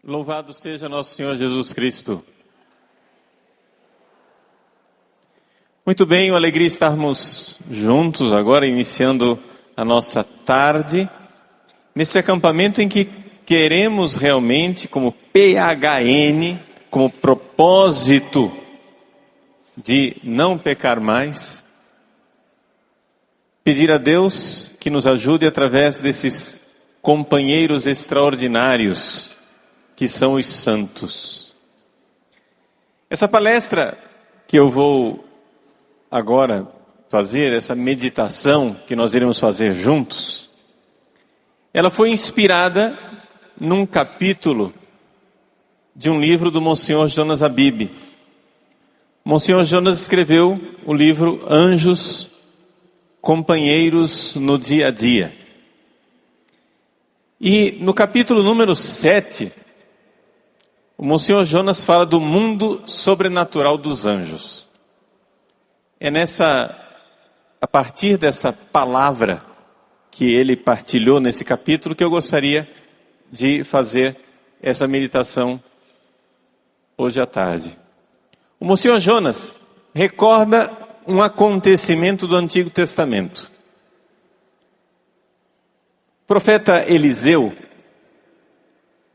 Louvado seja nosso Senhor Jesus Cristo. Muito bem, uma alegria estarmos juntos agora, iniciando a nossa tarde, nesse acampamento em que queremos realmente, como PHN, como propósito de não pecar mais, pedir a Deus que nos ajude através desses companheiros extraordinários que são os santos. Essa palestra que eu vou agora fazer, essa meditação que nós iremos fazer juntos, ela foi inspirada num capítulo de um livro do Monsenhor Jonas Abib. Monsenhor Jonas escreveu o livro Anjos, Companheiros no Dia a Dia. E no capítulo número 7, o Monsenhor Jonas fala do mundo sobrenatural dos anjos. É a partir dessa palavra que ele partilhou nesse capítulo que eu gostaria de fazer essa meditação hoje à tarde. O Monsenhor Jonas recorda um acontecimento do Antigo Testamento. O profeta Eliseu,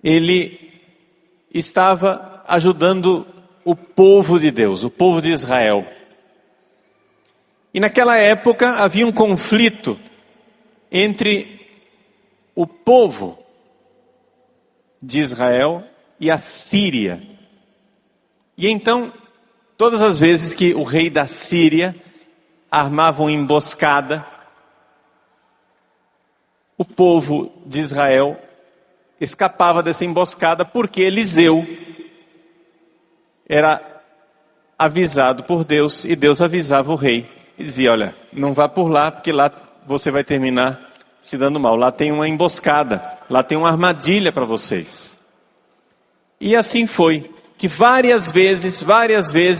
ele estava ajudando o povo de Deus, o povo de Israel. E naquela época havia um conflito entre o povo de Israel e a Síria. E então, todas as vezes que o rei da Síria armava uma emboscada, o povo de Israel escapava dessa emboscada porque Eliseu era avisado por Deus e Deus avisava o rei e dizia: olha, não vá por lá porque lá você vai terminar se dando mal. Lá tem uma emboscada, lá tem uma armadilha para vocês. E assim foi, que várias vezes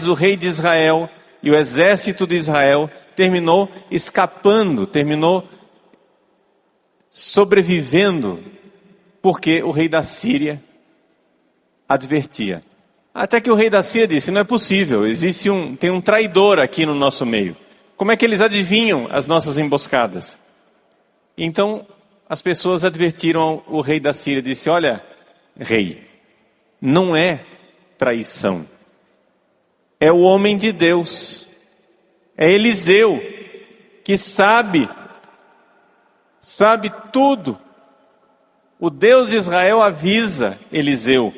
o rei de Israel e o exército de Israel terminou escapando, terminou sobrevivendo, porque o rei da Síria advertia. Até que o rei da Síria disse: não é possível, tem um traidor aqui no nosso meio. Como é que eles adivinham as nossas emboscadas? Então as pessoas advertiram o rei da Síria, disse: olha, rei, não é traição, é o homem de Deus, é Eliseu, que sabe tudo. O Deus de Israel avisa Eliseu.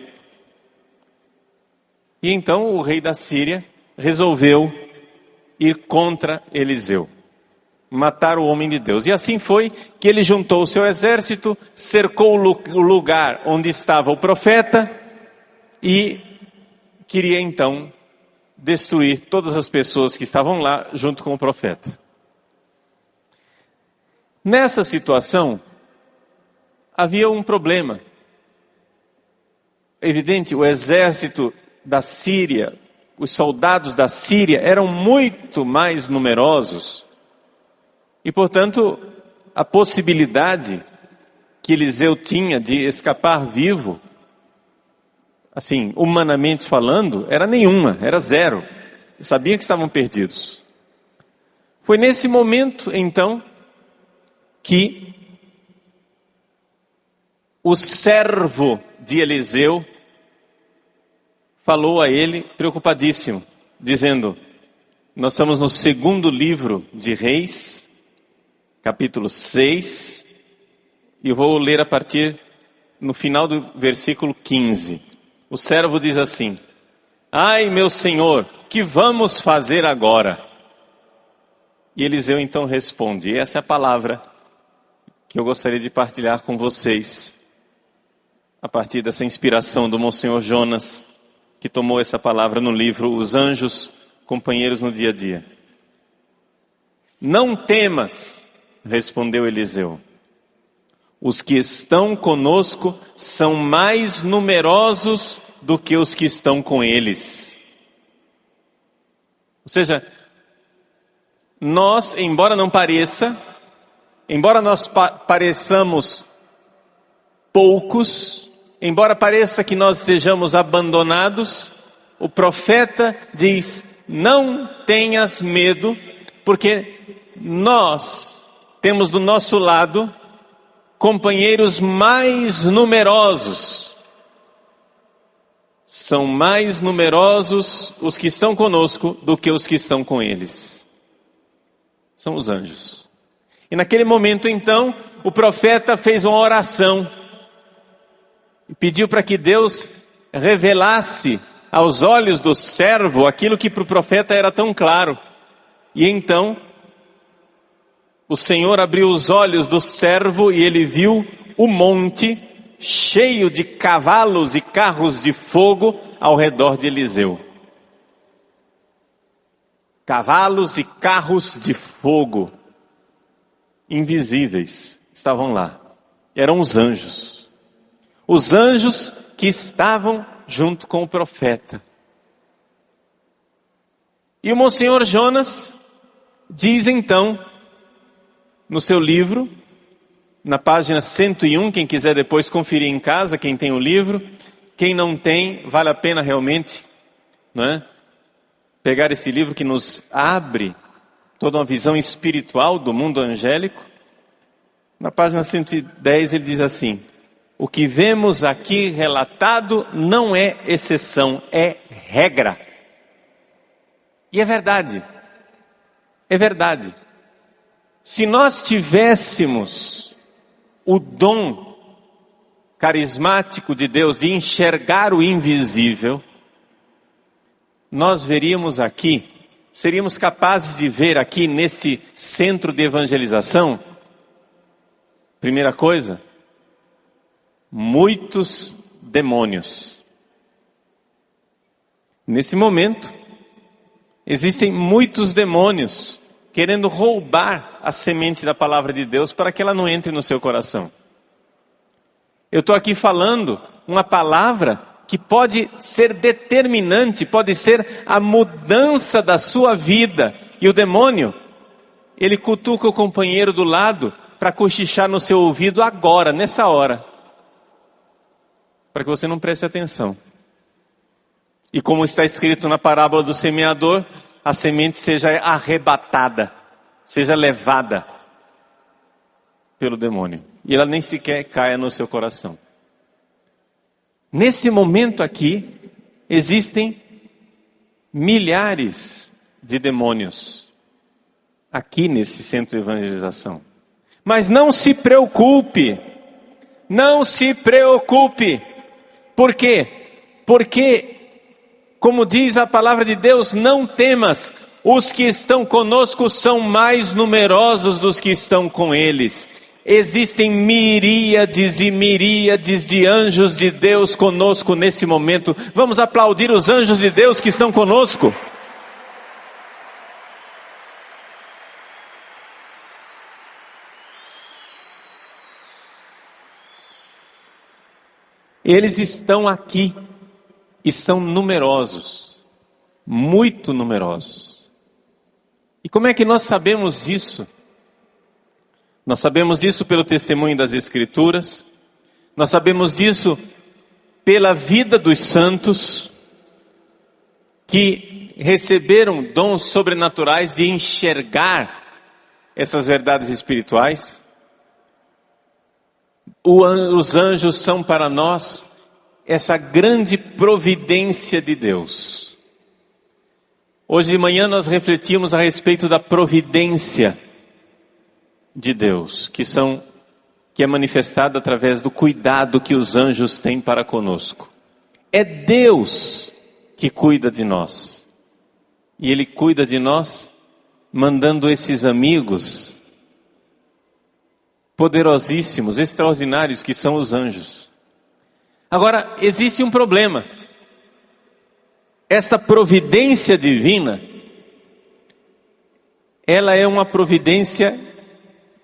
E então o rei da Síria resolveu ir contra Eliseu, matar o homem de Deus. E assim foi que ele juntou o seu exército, cercou o lugar onde estava o profeta e queria então destruir todas as pessoas que estavam lá junto com o profeta. Nessa situação, havia um problema. Evidente, o exército da Síria, os soldados da Síria eram muito mais numerosos. E, portanto, a possibilidade que Eliseu tinha de escapar vivo, assim, humanamente falando, era nenhuma, era zero. Sabiam que estavam perdidos. Foi nesse momento, então, que o servo de Eliseu falou a ele, preocupadíssimo, dizendo: nós estamos no segundo livro de Reis, capítulo 6, e eu vou ler a partir no final do versículo 15. O servo diz assim: ai, meu senhor, que vamos fazer agora? E Eliseu então responde, e essa é a palavra que eu gostaria de partilhar com vocês, a partir dessa inspiração do Monsenhor Jonas, que tomou essa palavra no livro Os Anjos, Companheiros no Dia a Dia. Não temas, respondeu Eliseu. Os que estão conosco são mais numerosos do que os que estão com eles. Ou seja, nós, embora não pareça, embora nós pareçamos poucos, embora pareça que nós estejamos abandonados, o profeta diz: não tenhas medo, porque nós temos do nosso lado companheiros mais numerosos. São mais numerosos os que estão conosco do que os que estão com eles. São os anjos. E naquele momento então, o profeta fez uma oração e pediu para que Deus revelasse aos olhos do servo aquilo que para o profeta era tão claro. E então, o Senhor abriu os olhos do servo e ele viu o monte cheio de cavalos e carros de fogo ao redor de Eliseu. Cavalos e carros de fogo, invisíveis, estavam lá. Eram os anjos. Os anjos que estavam junto com o profeta. E o Monsenhor Jonas diz então, no seu livro, na página 101, quem quiser depois conferir em casa, quem tem o livro, quem não tem, vale a pena realmente, não é? Pegar esse livro que nos abre toda uma visão espiritual do mundo angélico. Na página 110 ele diz assim: o que vemos aqui relatado não é exceção, é regra. E é verdade. É verdade. Se nós tivéssemos o dom carismático de Deus de enxergar o invisível, nós veríamos aqui, seríamos capazes de ver aqui nesse centro de evangelização, primeira coisa, muitos demônios. Nesse momento, existem muitos demônios querendo roubar a semente da palavra de Deus para que ela não entre no seu coração. Eu estou aqui falando uma palavra que pode ser determinante, pode ser a mudança da sua vida. E o demônio, ele cutuca o companheiro do lado para cochichar no seu ouvido agora, nessa hora, para que você não preste atenção. E como está escrito na parábola do semeador, a semente seja arrebatada, seja levada pelo demônio. E ela nem sequer caia no seu coração. Nesse momento aqui, existem milhares de demônios aqui nesse centro de evangelização. Mas não se preocupe, não se preocupe. Por quê? Porque, como diz a palavra de Deus, não temas, os que estão conosco são mais numerosos dos que estão com eles. Existem miríades e miríades de anjos de Deus conosco nesse momento. Vamos aplaudir os anjos de Deus que estão conosco. Eles estão aqui, estão numerosos, muito numerosos. E como é que nós sabemos disso? Nós sabemos disso pelo testemunho das Escrituras, nós sabemos disso pela vida dos santos, que receberam dons sobrenaturais de enxergar essas verdades espirituais. Os anjos são para nós essa grande providência de Deus. Hoje de manhã nós refletimos a respeito da providência de Deus, que é manifestada através do cuidado que os anjos têm para conosco. É Deus que cuida de nós. E Ele cuida de nós mandando esses amigos poderosíssimos, extraordinários, que são os anjos. Agora, existe um problema. Esta providência divina, ela é uma providência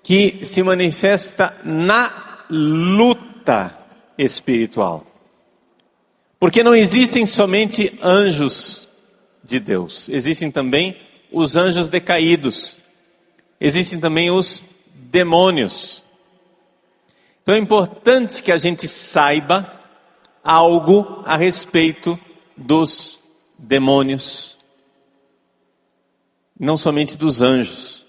que se manifesta na luta espiritual. Porque não existem somente anjos de Deus, existem também os anjos decaídos, existem também os demônios. Então é importante que a gente saiba algo a respeito dos demônios, não somente dos anjos.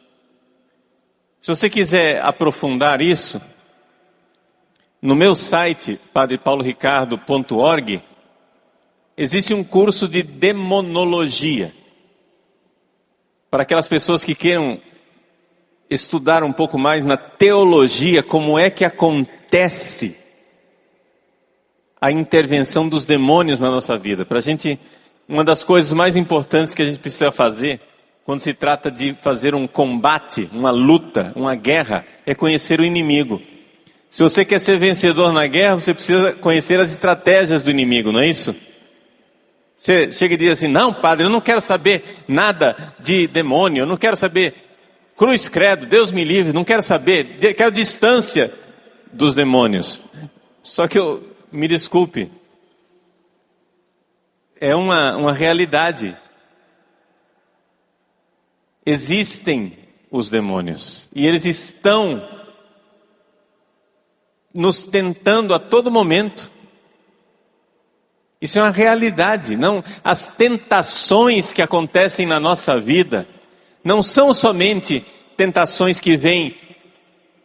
Se você quiser aprofundar isso, no meu site, padrepauloricardo.org, existe um curso de demonologia, para aquelas pessoas que queiram estudar um pouco mais na teologia, como é que acontece a intervenção dos demônios na nossa vida. Para a gente, uma das coisas mais importantes que a gente precisa fazer, quando se trata de fazer um combate, uma luta, uma guerra, é conhecer o inimigo. Se você quer ser vencedor na guerra, você precisa conhecer as estratégias do inimigo, não é isso? Você chega e diz assim, não, padre, eu não quero saber nada de demônio, eu não quero saber cruz, credo, Deus me livre, não quero saber, quero distância dos demônios. Só que me desculpe, é uma realidade. Existem os demônios e eles estão nos tentando a todo momento. Isso é uma realidade. Não, as tentações que acontecem na nossa vida não são somente tentações que vêm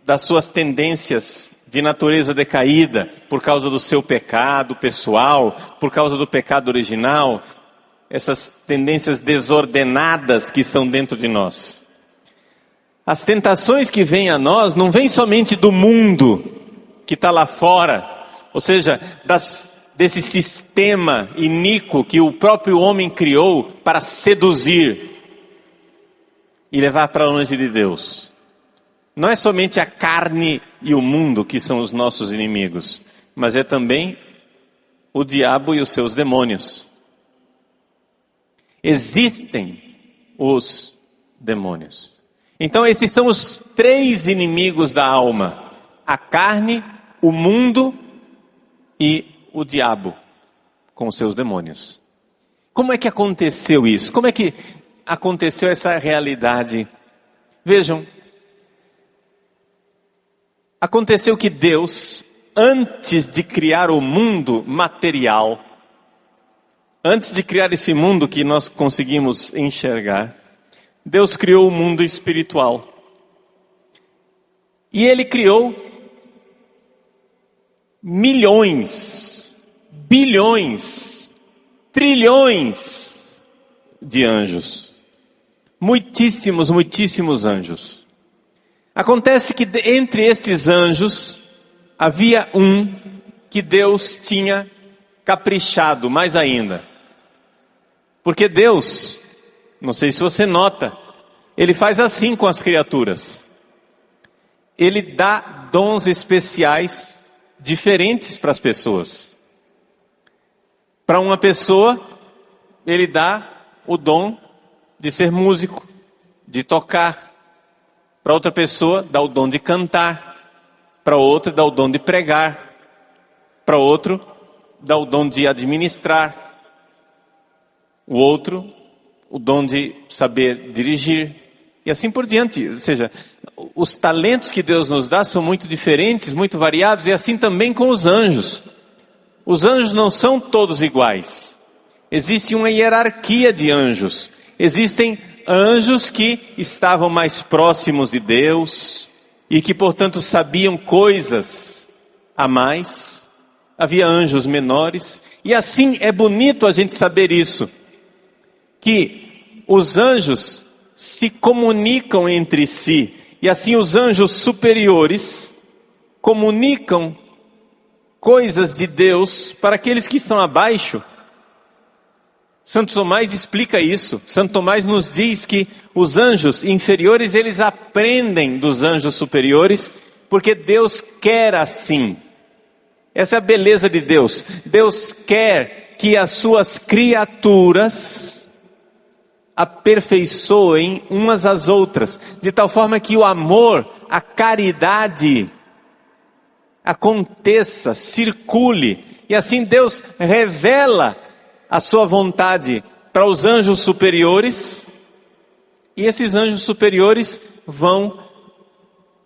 das suas tendências de natureza decaída, por causa do seu pecado pessoal, por causa do pecado original, essas tendências desordenadas que estão dentro de nós. As tentações que vêm a nós não vêm somente do mundo que está lá fora, ou seja, desse sistema iníquo que o próprio homem criou para seduzir e levar para longe de Deus. Não é somente a carne e o mundo que são os nossos inimigos, mas é também o diabo e os seus demônios. Existem os demônios. Então esses são os 3 inimigos da alma: a carne, o mundo e o diabo com seus demônios. Como é que aconteceu isso? Como é que aconteceu essa realidade? Vejam, aconteceu que Deus, antes de criar o mundo material, antes de criar esse mundo que nós conseguimos enxergar, Deus criou o mundo espiritual. E Ele criou milhões, bilhões, trilhões de anjos. Muitíssimos, muitíssimos anjos. Acontece que entre estes anjos havia um que Deus tinha caprichado mais ainda. Porque Deus, não sei se você nota, Ele faz assim com as criaturas. Ele dá dons especiais diferentes para as pessoas. Para uma pessoa, Ele dá o dom de ser músico, de tocar. Para outra pessoa, dá o dom de cantar. Para outra, dá o dom de pregar. Para outro, dá o dom de administrar. O outro, o dom de saber dirigir. E assim por diante. Ou seja, os talentos que Deus nos dá são muito diferentes, muito variados. E assim também com os anjos. Os anjos não são todos iguais. Existe uma hierarquia de anjos. Existem anjos que estavam mais próximos de Deus e que, portanto, sabiam coisas a mais. Havia anjos menores. E assim é bonito a gente saber isso, que os anjos se comunicam entre si. E assim os anjos superiores comunicam coisas de Deus para aqueles que estão abaixo. Santo Tomás explica isso. Santo Tomás nos diz que os anjos inferiores, eles aprendem dos anjos superiores, porque Deus quer assim. Essa é a beleza de Deus. Deus quer que as suas criaturas aperfeiçoem umas às outras, de tal forma que o amor, a caridade aconteça, circule, e assim Deus revela a sua vontade para os anjos superiores, e esses anjos superiores vão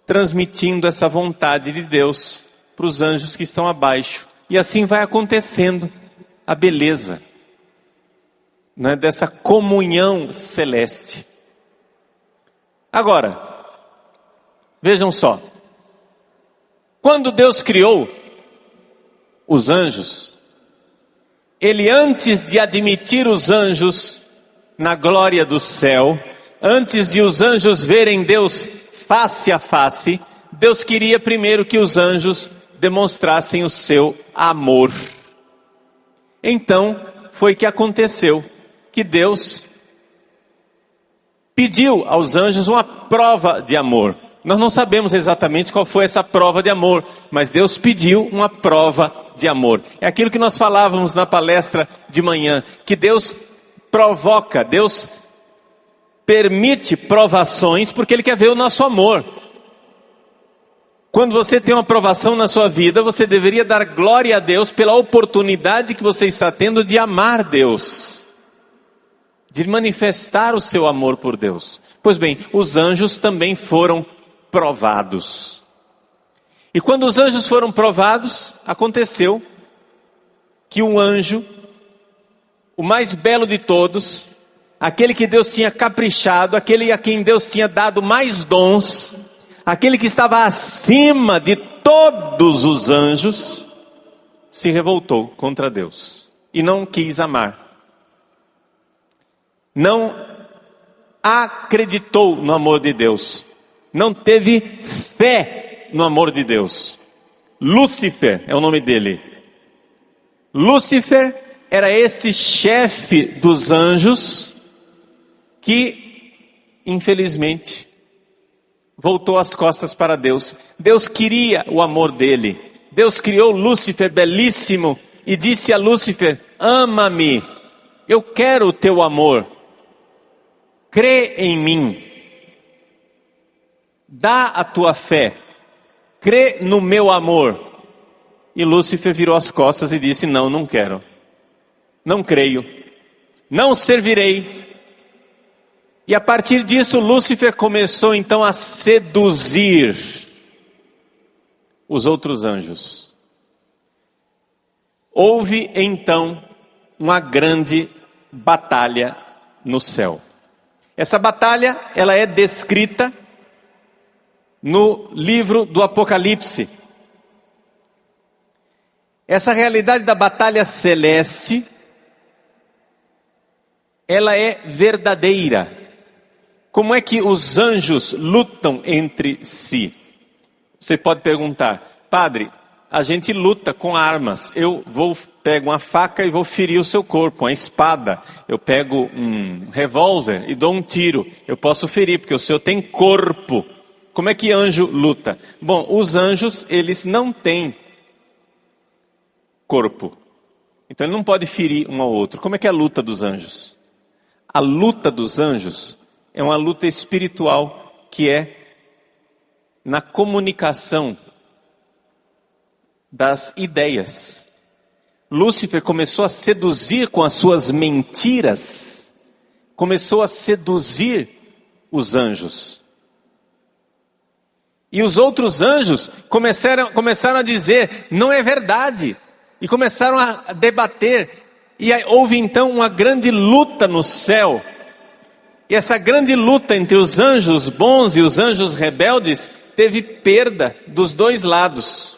transmitindo essa vontade de Deus para os anjos que estão abaixo, E assim vai acontecendo a beleza, né, dessa comunhão celeste. Agora, vejam só. Quando Deus criou os anjos, Ele, antes de admitir os anjos na glória do céu, antes de os anjos verem Deus face a face, Deus queria primeiro que os anjos demonstrassem o seu amor. Então, foi que aconteceu que Deus pediu aos anjos uma prova de amor. Nós não sabemos exatamente qual foi essa prova de amor, mas Deus pediu uma prova de amor. É aquilo que nós falávamos na palestra de manhã, que Deus provoca, Deus permite provações porque Ele quer ver o nosso amor. Quando você tem uma provação na sua vida, você deveria dar glória a Deus pela oportunidade que você está tendo de amar Deus, de manifestar o seu amor por Deus. Pois bem, os anjos também foram provados. E quando os anjos foram provados, aconteceu que um anjo, o mais belo de todos, aquele que Deus tinha caprichado, aquele a quem Deus tinha dado mais dons, aquele que estava acima de todos os anjos, se revoltou contra Deus e não quis amar. Não acreditou no amor de Deus. Não teve fé no amor de Deus. Lúcifer é o nome dele. Lúcifer era esse chefe dos anjos que, infelizmente, voltou as costas para Deus. Deus queria o amor dele. Deus criou Lúcifer belíssimo e disse a Lúcifer: ama-me, eu quero o teu amor, crê em mim, dá a tua fé, crê no meu amor. E Lúcifer virou as costas e disse: não, não quero, não creio, não servirei. E a partir disso, Lúcifer começou então a seduzir os outros anjos. Houve então uma grande batalha no céu. Essa batalha, ela é descrita no livro do Apocalipse. Essa realidade da batalha celeste, ela é verdadeira. Como é que os anjos lutam entre si? Você pode perguntar: padre, a gente luta com armas. Eu pego uma faca e vou ferir o seu corpo, uma espada. Eu pego um revólver e dou um tiro. Eu posso ferir, porque o senhor tem corpo. Como é que anjo luta? Bom, os anjos, eles não têm corpo. Então ele não pode ferir um ao outro. Como é que é a luta dos anjos? A luta dos anjos é uma luta espiritual, que é na comunicação das ideias. Lúcifer começou a seduzir com as suas mentiras, começou a seduzir os anjos. E os outros anjos começaram a dizer: não é verdade. E começaram a debater. E aí, houve então uma grande luta no céu. E essa grande luta entre os anjos bons e os anjos rebeldes teve perda dos dois lados.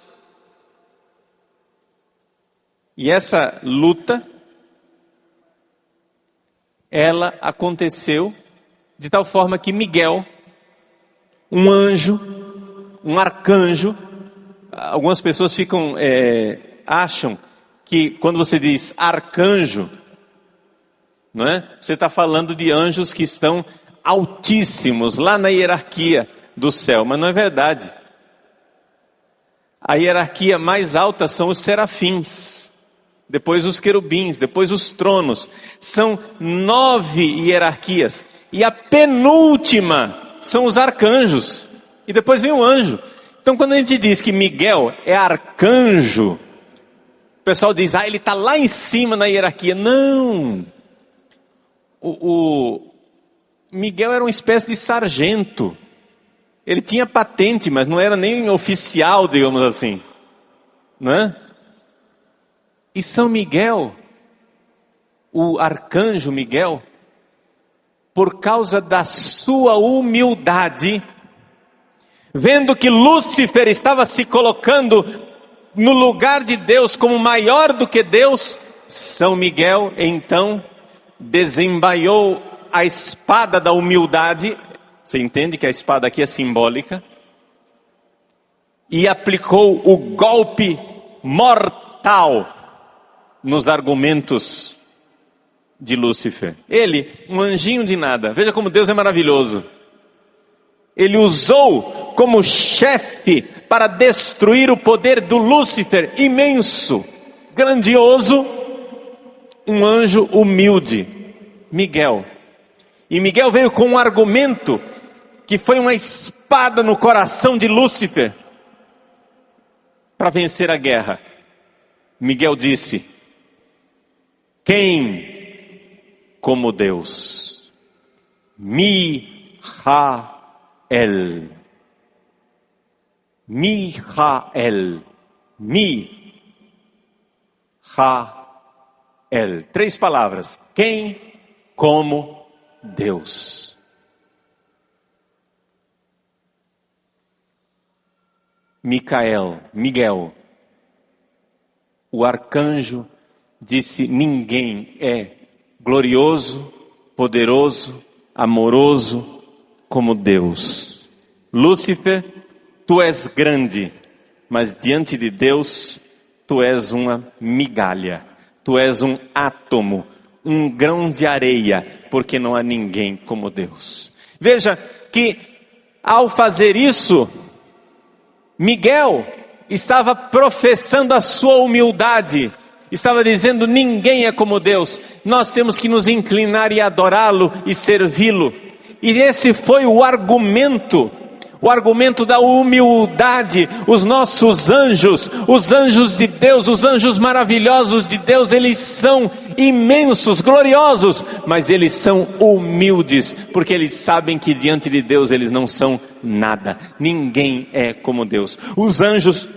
E essa luta, ela aconteceu de tal forma que Miguel, um anjo, um arcanjo, algumas pessoas acham que quando você diz arcanjo, não é? Você está falando de anjos que estão altíssimos, lá na hierarquia do céu, mas não é verdade. A hierarquia mais alta são os serafins, depois os querubins, depois os tronos. São 9 hierarquias, e a penúltima são os arcanjos, e depois vem o anjo. Então quando a gente diz que Miguel é arcanjo, o pessoal diz: ele está lá em cima na hierarquia. Não! O Miguel era uma espécie de sargento. Ele tinha patente, mas não era nem oficial, digamos assim, não é? E São Miguel, o arcanjo Miguel, por causa da sua humildade, vendo que Lúcifer estava se colocando no lugar de Deus como maior do que Deus, São Miguel então desembaiou a espada da humildade. Você entende que a espada aqui é simbólica? E aplicou o golpe mortal nos argumentos de Lúcifer. Ele, um anjinho de nada. Veja como Deus é maravilhoso. Ele usou como chefe para destruir o poder do Lúcifer, imenso, grandioso, um anjo humilde, Miguel. E Miguel veio com um argumento que foi uma espada no coração de Lúcifer para vencer a guerra. Miguel disse: quem como Deus? Mijael. Mijael. Mijael. 3 palavras. Quem como Deus? Miguel, o arcanjo, disse: ninguém é glorioso, poderoso, amoroso como Deus. Lúcifer, tu és grande, mas diante de Deus, tu és uma migalha, tu és um átomo, um grão de areia, porque não há ninguém como Deus. Veja que ao fazer isso, Miguel estava professando a sua humildade, estava dizendo: ninguém é como Deus, nós temos que nos inclinar e adorá-lo e servi-lo. E esse foi o argumento da humildade. Os nossos anjos, os anjos de Deus, os anjos maravilhosos de Deus, eles são imensos, gloriosos, mas eles são humildes, porque eles sabem que diante de Deus eles não são nada. Ninguém é como Deus. Os anjos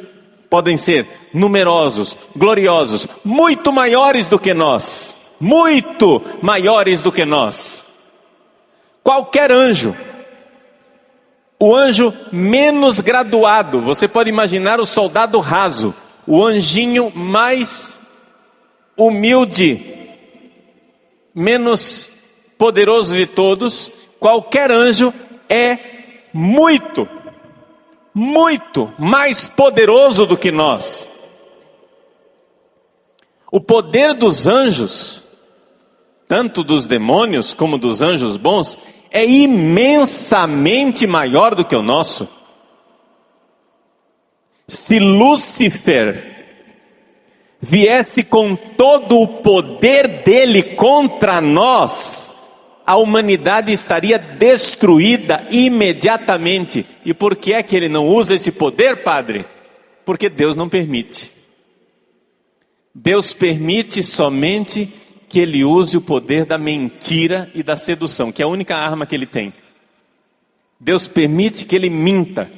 podem ser numerosos, gloriosos, muito maiores do que nós, muito maiores do que nós. Qualquer anjo, o anjo menos graduado, você pode imaginar o soldado raso, o anjinho mais humilde, menos poderoso de todos, qualquer anjo é muito mais poderoso do que nós. O poder dos anjos, tanto dos demônios como dos anjos bons, é imensamente maior do que o nosso. Se Lúcifer viesse com todo o poder dele contra nós, a humanidade estaria destruída imediatamente. E por que é que ele não usa esse poder, padre? Porque Deus não permite. Deus permite somente que ele use o poder da mentira e da sedução, que é a única arma que ele tem. Deus permite que ele minta,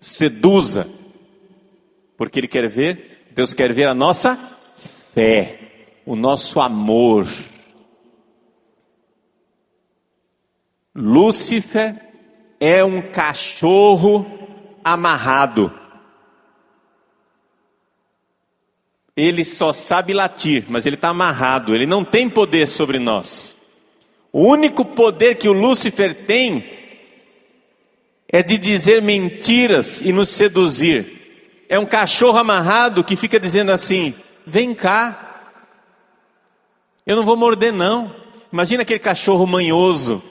seduza, porque Deus quer ver a nossa fé, o nosso amor. Lúcifer é um cachorro amarrado. Ele só sabe latir, mas ele está amarrado, ele não tem poder sobre nós. O único poder que o Lúcifer tem é de dizer mentiras e nos seduzir. É um cachorro amarrado que fica dizendo assim: vem cá, eu não vou morder não. Imagina aquele cachorro manhoso,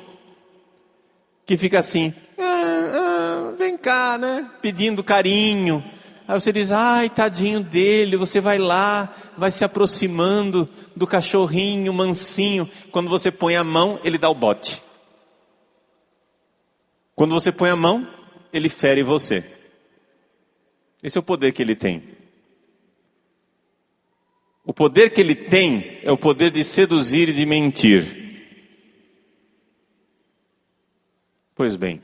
que fica assim, vem cá, né? Pedindo carinho. Aí você diz: ai, tadinho dele. Você vai lá, vai se aproximando do cachorrinho mansinho. Quando você põe a mão, ele dá o bote. Quando você põe a mão, ele fere você. Esse é o poder que ele tem. O poder que ele tem é o poder de seduzir e de mentir. Pois bem,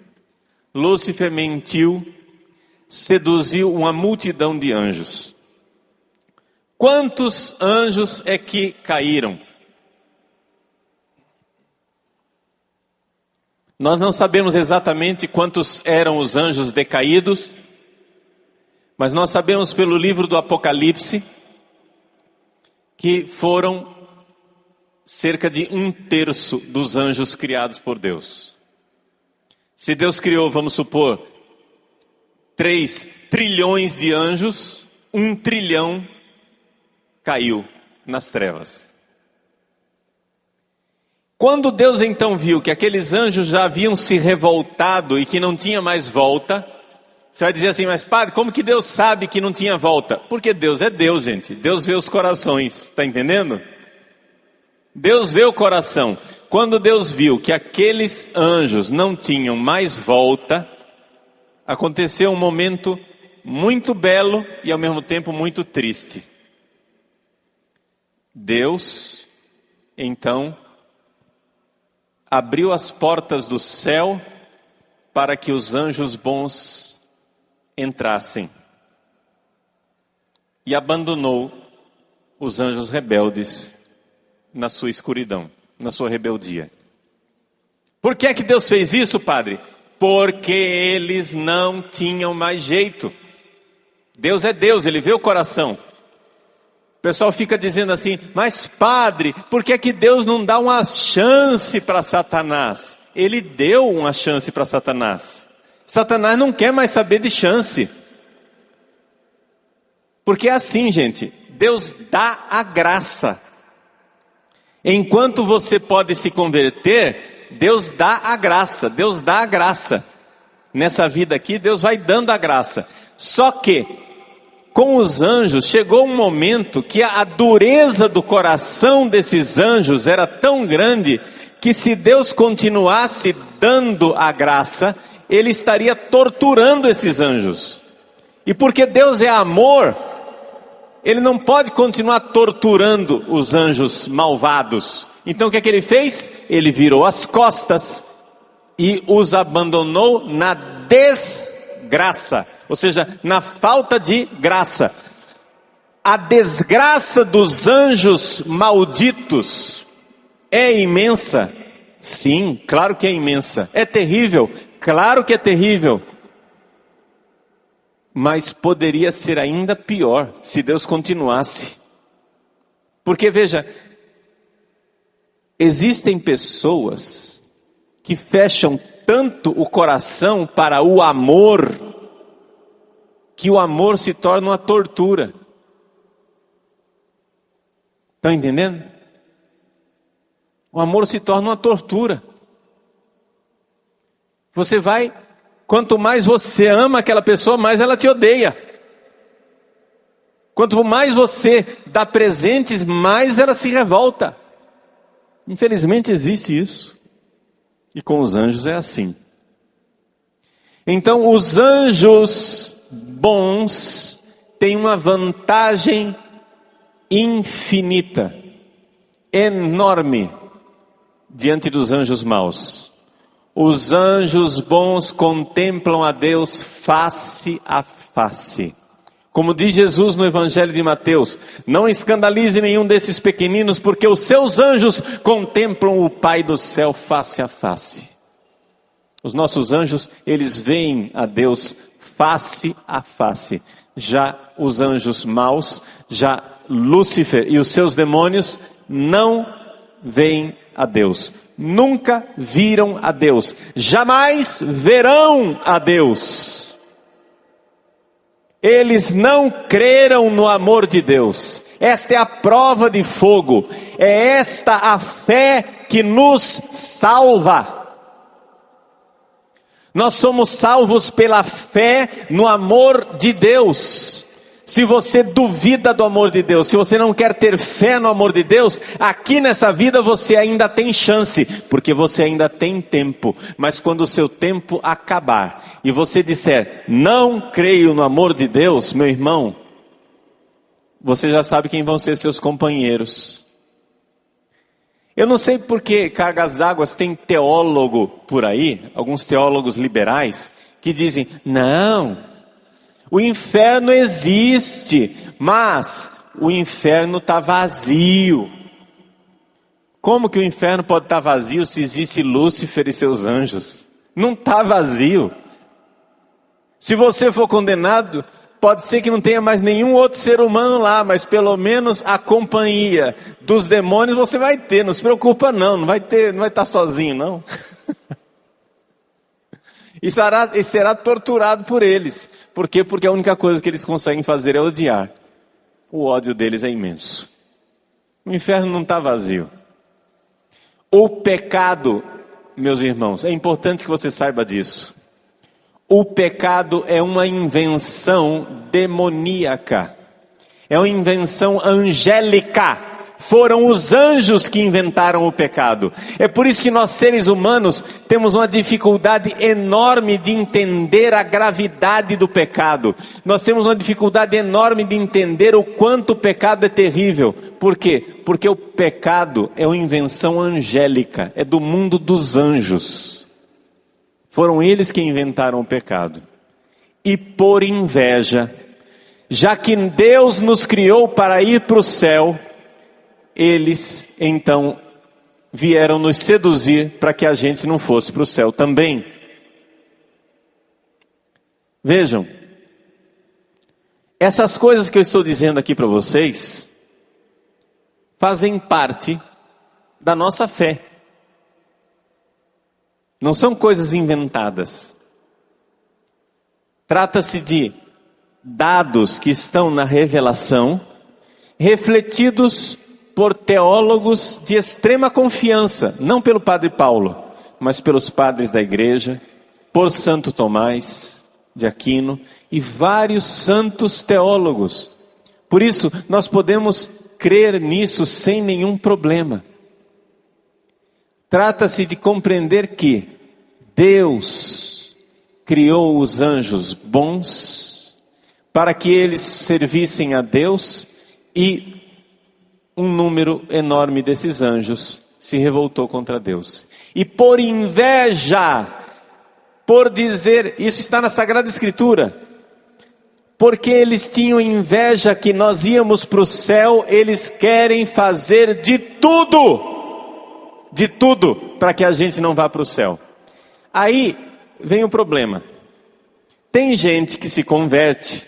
Lúcifer mentiu, seduziu uma multidão de anjos. Quantos anjos é que caíram? Nós não sabemos exatamente quantos eram os anjos decaídos, mas nós sabemos pelo livro do Apocalipse que foram cerca de 1/3 dos anjos criados por Deus. Se Deus criou, vamos supor, 3 trilhões de anjos, 1 trilhão caiu nas trevas. Quando Deus então viu que aqueles anjos já haviam se revoltado e que não tinha mais volta, você vai dizer assim, mas padre, como que Deus sabe que não tinha volta? Porque Deus é Deus, gente. Deus vê os corações, está entendendo? Deus vê o coração. Quando Deus viu que aqueles anjos não tinham mais volta, aconteceu um momento muito belo e ao mesmo tempo muito triste. Deus, então, abriu as portas do céu para que os anjos bons entrassem e abandonou os anjos rebeldes na sua escuridão, na sua rebeldia. Por que é que Deus fez isso, padre? Porque eles não tinham mais jeito. Deus é Deus, Ele vê o coração. O pessoal fica dizendo assim, mas padre, por que é que Deus não dá uma chance para Satanás? Ele deu uma chance para Satanás. Satanás não quer mais saber de chance. Porque é assim, gente, Deus dá a graça. Enquanto você pode se converter, Deus dá a graça, Deus dá a graça. Nessa vida aqui, Deus vai dando a graça. Só que, com os anjos, chegou um momento que a dureza do coração desses anjos era tão grande, que se Deus continuasse dando a graça, Ele estaria torturando esses anjos. E porque Deus é amor, Ele não pode continuar torturando os anjos malvados. Então o que é que Ele fez? Ele virou as costas e os abandonou na desgraça. Ou seja, na falta de graça. A desgraça dos anjos malditos é imensa. Sim, claro que é imensa. É terrível, claro que é terrível. Mas poderia ser ainda pior se Deus continuasse. Porque veja, existem pessoas que fecham tanto o coração para o amor, que o amor se torna uma tortura. Estão entendendo? O amor se torna uma tortura. Você vai, quanto mais você ama aquela pessoa, mais ela te odeia. Quanto mais você dá presentes, mais ela se revolta. Infelizmente existe isso. E com os anjos é assim. Então os anjos bons têm uma vantagem infinita, enorme, diante dos anjos maus. Os anjos bons contemplam a Deus face a face. Como diz Jesus no Evangelho de Mateus, não escandalize nenhum desses pequeninos, porque os seus anjos contemplam o Pai do céu face a face. Os nossos anjos, eles veem a Deus face a face. Já os anjos maus, já Lúcifer e os seus demônios, não veem a Deus. Nunca viram a Deus. Jamais verão a Deus. Eles não creram no amor de Deus. Esta é a prova de fogo. É esta a fé que nos salva. Nós somos salvos pela fé no amor de Deus. Se você duvida do amor de Deus, se você não quer ter fé no amor de Deus, aqui nessa vida você ainda tem chance, porque você ainda tem tempo. Mas quando o seu tempo acabar e você disser, não creio no amor de Deus, meu irmão, você já sabe quem vão ser seus companheiros. Eu não sei por que cargas d'água tem teólogo por aí, alguns teólogos liberais, que dizem, não, o inferno existe, mas o inferno está vazio. Como que o inferno pode estar vazio se existe Lúcifer e seus anjos? Não está vazio. Se você for condenado, pode ser que não tenha mais nenhum outro ser humano lá, mas pelo menos a companhia dos demônios você vai ter. Não se preocupa não vai estar sozinho não. E será torturado por eles. Por quê? Porque a única coisa que eles conseguem fazer é odiar. O ódio deles é imenso. O inferno não está vazio. O pecado, meus irmãos, é importante que você saiba disso. O pecado é uma invenção demoníaca. É uma invenção angélica. Foram os anjos que inventaram o pecado. É por isso que nós seres humanos temos uma dificuldade enorme de entender a gravidade do pecado. Nós temos uma dificuldade enorme de entender o quanto o pecado é terrível. Por quê? Porque o pecado é uma invenção angélica, é do mundo dos anjos. Foram eles que inventaram o pecado. E por inveja, já que Deus nos criou para ir para o céu, eles então vieram nos seduzir para que a gente não fosse para o céu também. Vejam, essas coisas que eu estou dizendo aqui para vocês fazem parte da nossa fé. Não são coisas inventadas. Trata-se de dados que estão na revelação, refletidos por teólogos de extrema confiança, não pelo Padre Paulo, mas pelos padres da igreja, por Santo Tomás de Aquino e vários santos teólogos. Por isso, nós podemos crer nisso sem nenhum problema. Trata-se de compreender que Deus criou os anjos bons para que eles servissem a Deus e um número enorme desses anjos se revoltou contra Deus. E por inveja, por dizer, isso está na Sagrada Escritura, porque eles tinham inveja que nós íamos para o céu, eles querem fazer de tudo para que a gente não vá para o céu. Aí vem o problema. Tem gente que se converte,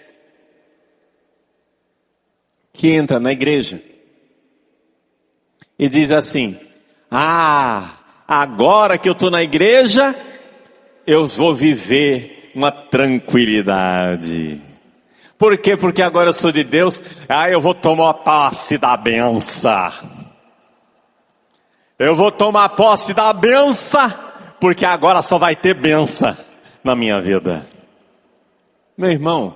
que entra na igreja e diz assim: agora que eu estou na igreja, eu vou viver uma tranquilidade. Por quê? Porque agora eu sou de Deus, eu vou tomar posse da benção. Eu vou tomar posse da benção, porque agora só vai ter benção na minha vida. Meu irmão,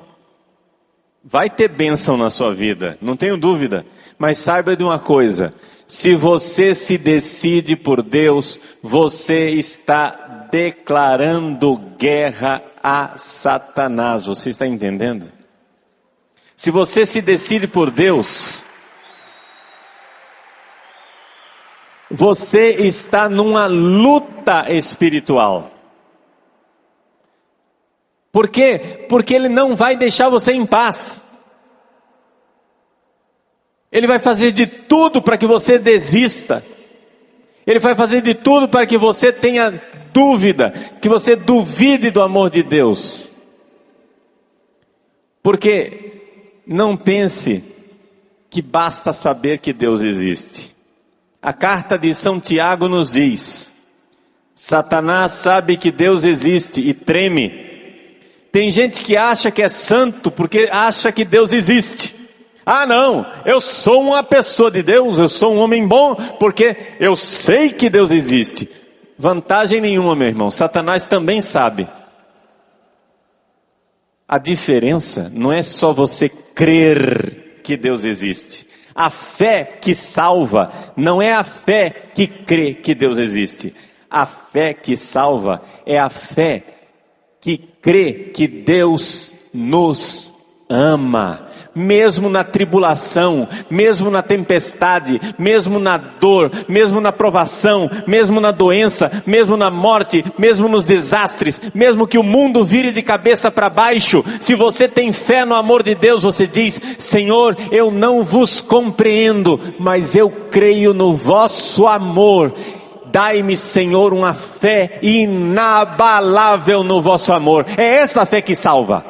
vai ter bênção na sua vida, não tenho dúvida. Mas saiba de uma coisa: se você se decide por Deus, você está declarando guerra a Satanás. Você está entendendo? Se você se decide por Deus, você está numa luta espiritual. Por quê? Porque Ele não vai deixar você em paz. Ele vai fazer de tudo para que você desista. Ele vai fazer de tudo para que você tenha dúvida, que você duvide do amor de Deus. Porque não pense que basta saber que Deus existe. A carta de São Tiago nos diz: Satanás sabe que Deus existe e treme. Tem gente que acha que é santo porque acha que Deus existe. Não, eu sou uma pessoa de Deus, eu sou um homem bom porque eu sei que Deus existe. Vantagem nenhuma, meu irmão, Satanás também sabe. A diferença não é só você crer que Deus existe. A fé que salva não é a fé que crê que Deus existe. A fé que salva é a fé que crê que Deus nos ama. mesmo na tribulação, mesmo na tempestade, mesmo na dor, mesmo na provação, mesmo na doença, mesmo na morte, mesmo nos desastres, mesmo que o mundo vire de cabeça para baixo, se você tem fé no amor de Deus, você diz: Senhor, eu não vos compreendo, mas eu creio no vosso amor. Dai-me, Senhor, uma fé inabalável no vosso amor. É essa fé que salva.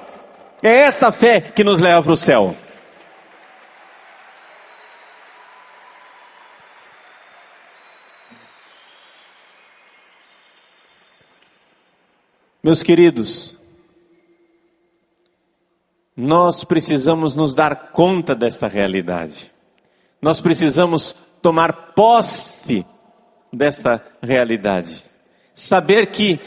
É essa fé que nos leva para o céu. Meus queridos, nós precisamos nos dar conta desta realidade. Nós precisamos tomar posse desta realidade. Saber que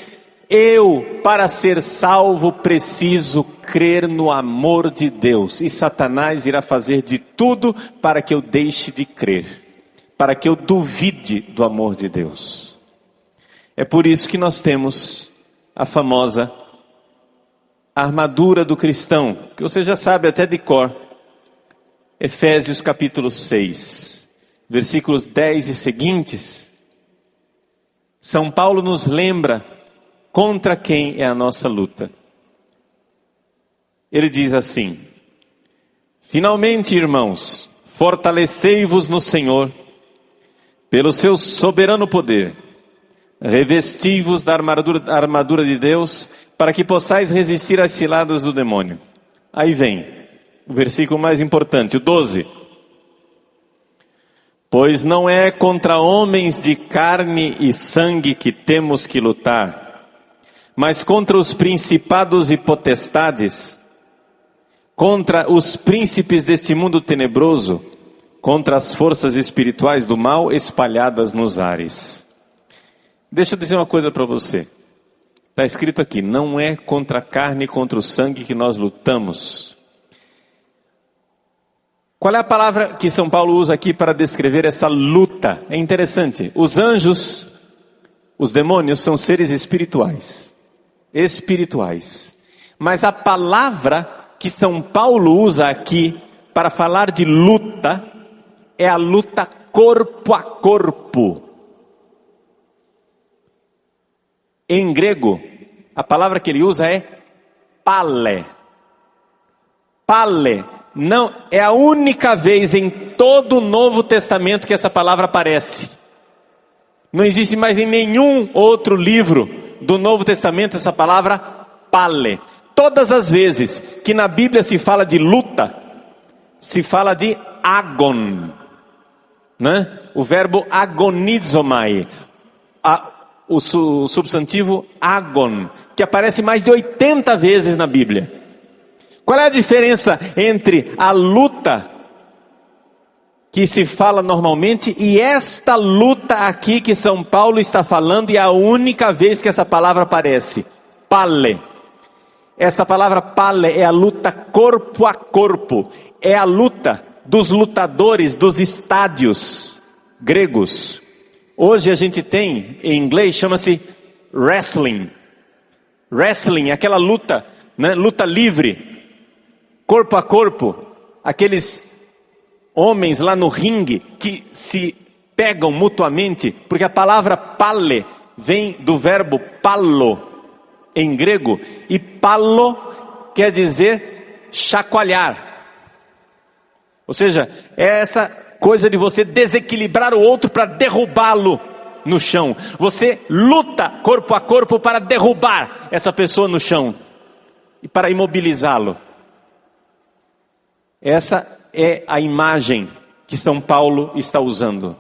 eu, para ser salvo, preciso crer no amor de Deus. E Satanás irá fazer de tudo para que eu deixe de crer, para que eu duvide do amor de Deus. É por isso que nós temos a famosa armadura do cristão, que você já sabe até de cor. Efésios capítulo 6, versículos 10 e seguintes. São Paulo nos lembra contra quem é a nossa luta. Ele diz assim: finalmente, irmãos, fortalecei-vos no Senhor, pelo seu soberano poder, revesti-vos da armadura de Deus, para que possais resistir às ciladas do demônio. Aí vem o versículo mais importante, o 12. Pois não é contra homens de carne e sangue que temos que lutar, mas contra os principados e potestades, contra os príncipes deste mundo tenebroso, contra as forças espirituais do mal espalhadas nos ares. Deixa eu dizer uma coisa para você. Está escrito aqui, não é contra a carne e contra o sangue que nós lutamos. Qual é a palavra que São Paulo usa aqui para descrever essa luta? É interessante. Os anjos, os demônios, são seres espirituais. Espirituais. Mas a palavra que São Paulo usa aqui para falar de luta é a luta corpo a corpo. Em grego, a palavra que ele usa é pale. Pale. Não, é a única vez em todo o Novo Testamento que essa palavra aparece. Não existe mais em nenhum outro livro do Novo Testamento essa palavra pale. Todas as vezes que na Bíblia se fala de luta, se fala de agon, né? O verbo agonizomai, o substantivo agon, que aparece mais de 80 vezes na Bíblia. Qual é a diferença entre a luta que se fala normalmente e esta luta aqui que São Paulo está falando, e é a única vez que essa palavra aparece? Pale. Essa palavra pale é a luta corpo a corpo. É a luta dos lutadores dos estádios gregos. Hoje a gente tem, em inglês, chama-se wrestling. Wrestling, aquela luta, né? Luta livre. Corpo a corpo, aqueles homens lá no ringue que se pegam mutuamente, porque a palavra pale vem do verbo palo em grego, e palo quer dizer chacoalhar. Ou seja, é essa coisa de você desequilibrar o outro para derrubá-lo no chão. Você luta corpo a corpo para derrubar essa pessoa no chão e para imobilizá-lo. Essa é a imagem que São Paulo está usando.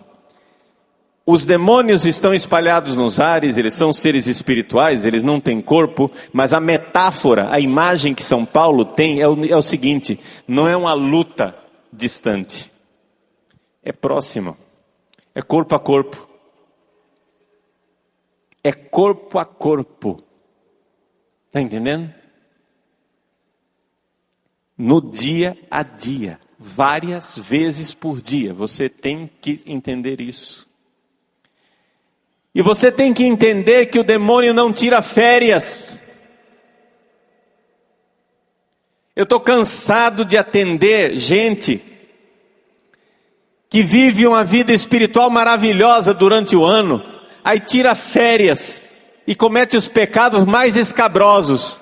Os demônios estão espalhados nos ares, eles são seres espirituais, eles não têm corpo, mas a metáfora, a imagem que São Paulo tem é o seguinte: não é uma luta distante, é próximo, é corpo a corpo. É corpo a corpo. Está entendendo? No dia a dia, várias vezes por dia, você tem que entender isso. E você tem que entender que o demônio não tira férias. Eu estou cansado de atender gente que vive uma vida espiritual maravilhosa durante o ano, aí tira férias e comete os pecados mais escabrosos.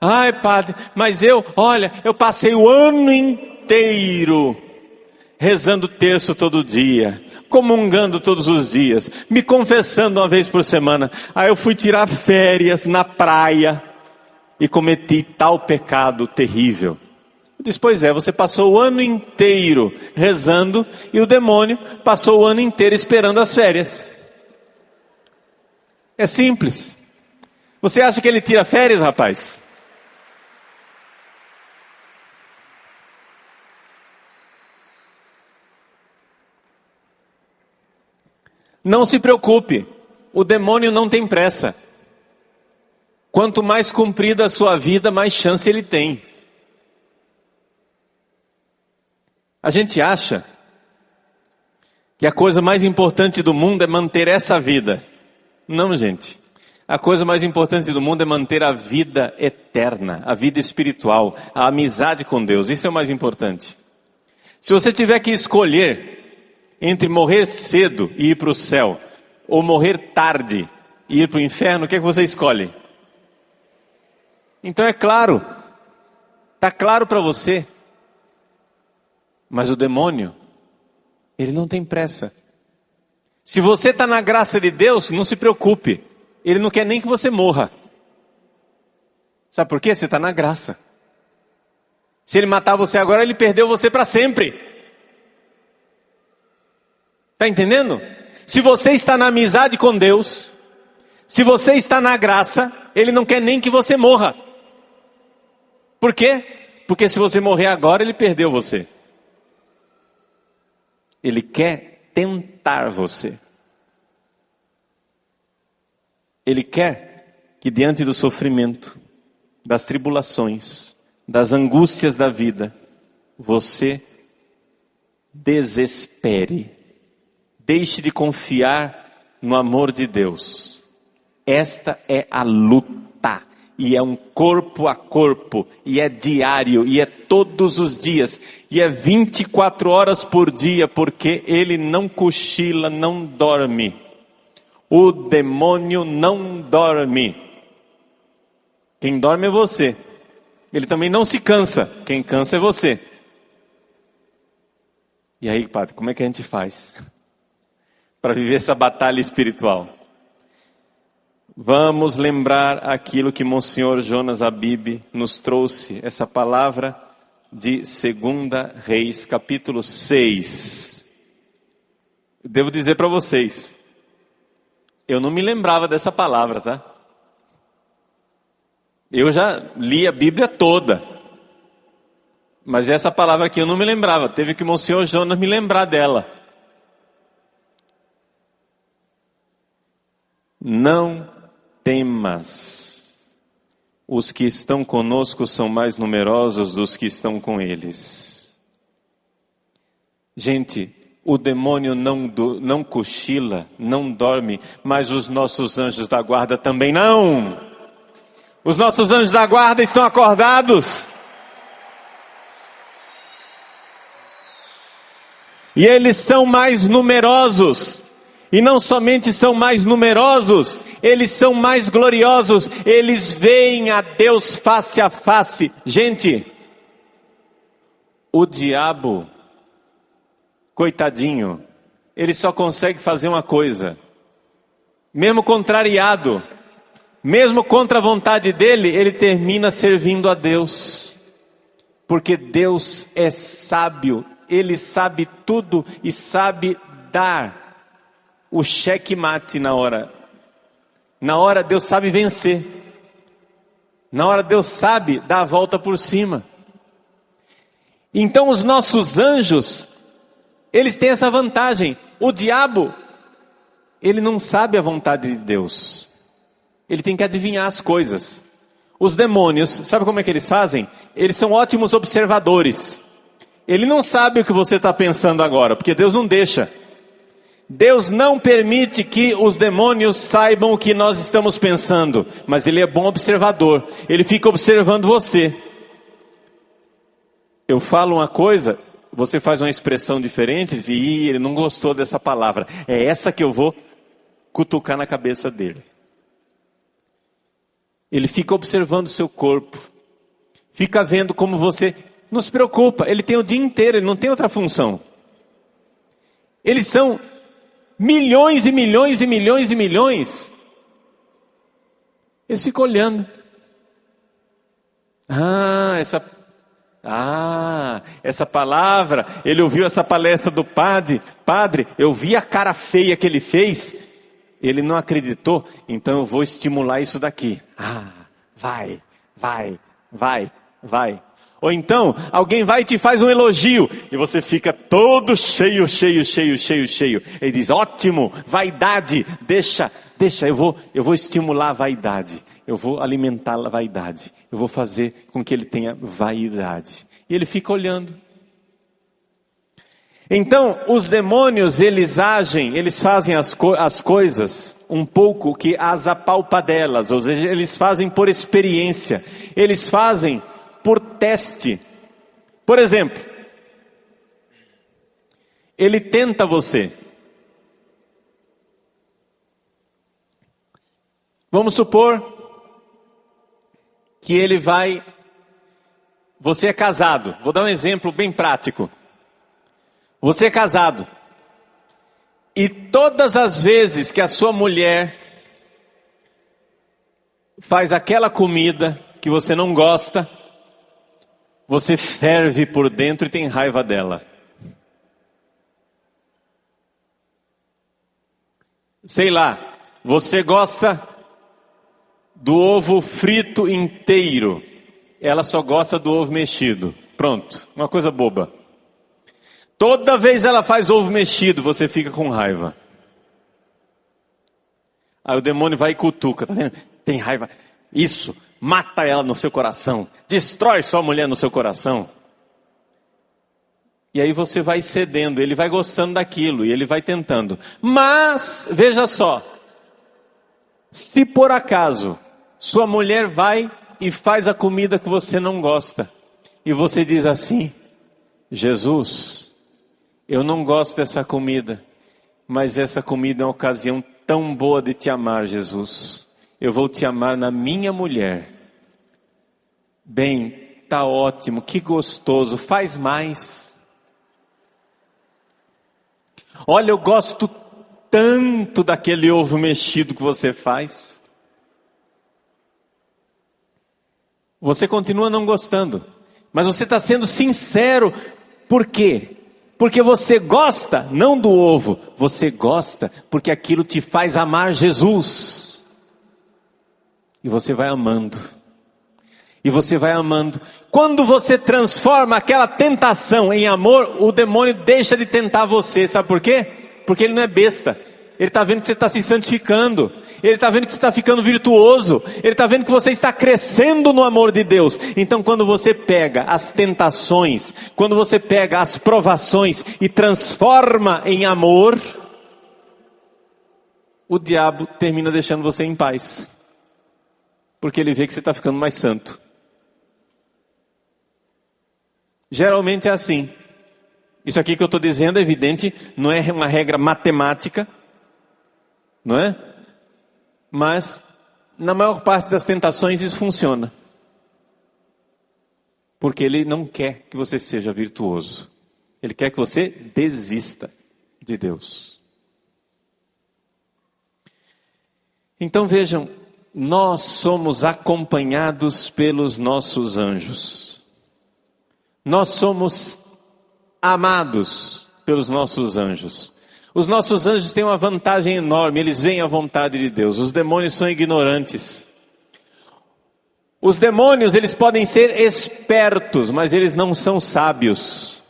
Ai, padre, mas eu passei o ano inteiro rezando terço todo dia, comungando todos os dias, me confessando uma vez por semana. Aí eu fui tirar férias na praia e cometi tal pecado terrível. Eu disse, pois é, você passou o ano inteiro rezando e o demônio passou o ano inteiro esperando as férias. É simples. Você acha que ele tira férias, rapaz? Não se preocupe, o demônio não tem pressa. Quanto mais comprida a sua vida, mais chance ele tem. A gente acha que a coisa mais importante do mundo é manter essa vida. Não, gente. A coisa mais importante do mundo é manter a vida eterna, a vida espiritual, a amizade com Deus. Isso é o mais importante. Se você tiver que escolher entre morrer cedo e ir para o céu, ou morrer tarde e ir para o inferno, o que é que você escolhe? Então é claro, está claro para você. Mas o demônio, ele não tem pressa. Se você está na graça de Deus, não se preocupe. Ele não quer nem que você morra. Sabe por quê? Você está na graça. Se ele matar você agora, ele perdeu você para sempre. Está entendendo? Se você está na amizade com Deus, se você está na graça, ele não quer nem que você morra. Por quê? Porque se você morrer agora, ele perdeu você. Ele quer tentar você. Ele quer que diante do sofrimento, das tribulações, das angústias da vida, você desespere. Deixe de confiar no amor de Deus. Esta é a luta. E é um corpo a corpo. E é diário. E é todos os dias. E é 24 horas por dia. Porque ele não cochila, não dorme. O demônio não dorme. Quem dorme é você. Ele também não se cansa. Quem cansa é você. E aí, padre, como é que a gente faz para viver essa batalha espiritual? Vamos lembrar aquilo que Monsenhor Jonas Abib nos trouxe, essa palavra de 2 Reis, capítulo 6. Devo dizer para vocês, eu não me lembrava dessa palavra, tá? Eu já li a Bíblia toda, mas essa palavra aqui eu não me lembrava, teve que Monsenhor Jonas me lembrar dela. Não temas, os que estão conosco são mais numerosos dos que estão com eles. Gente, o demônio não cochila, não dorme, mas os nossos anjos da guarda também não. Os nossos anjos da guarda estão acordados. E eles são mais numerosos. E não somente são mais numerosos, eles são mais gloriosos. Eles veem a Deus face a face. Gente, o diabo, coitadinho, ele só consegue fazer uma coisa. Mesmo contrariado, mesmo contra a vontade dele, ele termina servindo a Deus. Porque Deus é sábio, ele sabe tudo e sabe dar o checkmate na hora. Na hora Deus sabe vencer. Na hora Deus sabe dar a volta por cima. Então os nossos anjos, eles têm essa vantagem. O diabo, ele não sabe a vontade de Deus. Ele tem que adivinhar as coisas. Os demônios, sabe como é que eles fazem? Eles são ótimos observadores. Ele não sabe o que você está pensando agora, porque Deus não deixa. Deus não permite que os demônios saibam o que nós estamos pensando, mas Ele é bom observador, Ele fica observando você. Eu falo uma coisa, você faz uma expressão diferente, diz, ele não gostou dessa palavra, é essa que eu vou cutucar na cabeça dele. Ele fica observando o seu corpo, fica vendo como você, não se preocupa, ele tem o dia inteiro, ele não tem outra função. Eles são milhões e milhões e milhões e milhões. Eles ficam olhando. Essa palavra, ele ouviu essa palestra do padre, eu vi a cara feia que ele fez, ele não acreditou, então eu vou estimular isso daqui. Vai. Ou então, alguém vai e te faz um elogio, e você fica todo cheio. Ele diz, ótimo, vaidade, deixa, eu vou estimular a vaidade. Eu vou alimentar a vaidade. Eu vou fazer com que ele tenha vaidade. E ele fica olhando. Então, os demônios, eles agem, eles fazem as coisas um pouco que as apalpadelas, ou seja, eles fazem por experiência. Eles fazem por teste. Por exemplo, ele tenta você. Vamos supor que ele vai... Você é casado. Vou dar um exemplo bem prático. Você é casado. E todas as vezes que a sua mulher faz aquela comida que você não gosta, você ferve por dentro e tem raiva dela. Sei lá, você gosta do ovo frito inteiro. Ela só gosta do ovo mexido. Pronto, uma coisa boba. Toda vez ela faz ovo mexido, você fica com raiva. Aí o demônio vai e cutuca, tá vendo? Tem raiva. Isso, mata ela no seu coração. Destrói sua mulher no seu coração. E aí você vai cedendo, ele vai gostando daquilo, e ele vai tentando. Mas, veja só. Se por acaso, sua mulher vai e faz a comida que você não gosta. E você diz assim, Jesus, eu não gosto dessa comida, mas essa comida é uma ocasião tão boa de te amar, Jesus. Eu vou te amar na minha mulher. Bem, tá ótimo, que gostoso, faz mais. Olha, eu gosto tanto daquele ovo mexido que você faz. Você continua não gostando, mas você está sendo sincero. Por quê? Porque você gosta, não do ovo, você gosta porque aquilo te faz amar Jesus. E você vai amando. E você vai amando. Quando você transforma aquela tentação em amor, o demônio deixa de tentar você. Sabe por quê? Porque ele não é besta. Ele está vendo que você está se santificando. Ele está vendo que você está ficando virtuoso. Ele está vendo que você está crescendo no amor de Deus. Então quando você pega as tentações, quando você pega as provações e transforma em amor, o diabo termina deixando você em paz. Porque ele vê que você está ficando mais santo. Geralmente é assim. Isso aqui que eu estou dizendo é evidente, não é uma regra matemática, não é? Mas, na maior parte das tentações isso funciona. Porque ele não quer que você seja virtuoso. Ele quer que você desista de Deus. Então vejam, nós somos acompanhados pelos nossos anjos. Nós somos amados pelos nossos anjos. Os nossos anjos têm uma vantagem enorme, eles veem a vontade de Deus. Os demônios são ignorantes. Os demônios, eles podem ser espertos, mas eles não são sábios.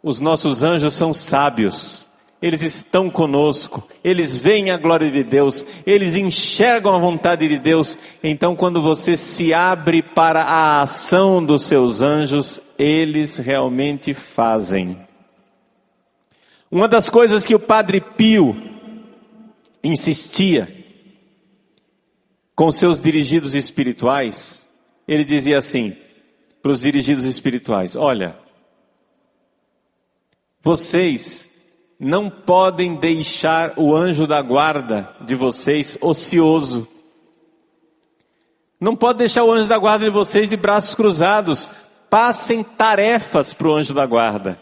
Os nossos anjos são sábios. Eles estão conosco, eles veem a glória de Deus, eles enxergam a vontade de Deus. Então quando você se abre para a ação dos seus anjos, eles realmente fazem. Uma das coisas que o Padre Pio insistia com seus dirigidos espirituais, ele dizia assim para os dirigidos espirituais: olha, vocês não podem deixar o anjo da guarda de vocês ocioso. Não pode deixar o anjo da guarda de vocês de braços cruzados. Passem tarefas para o anjo da guarda.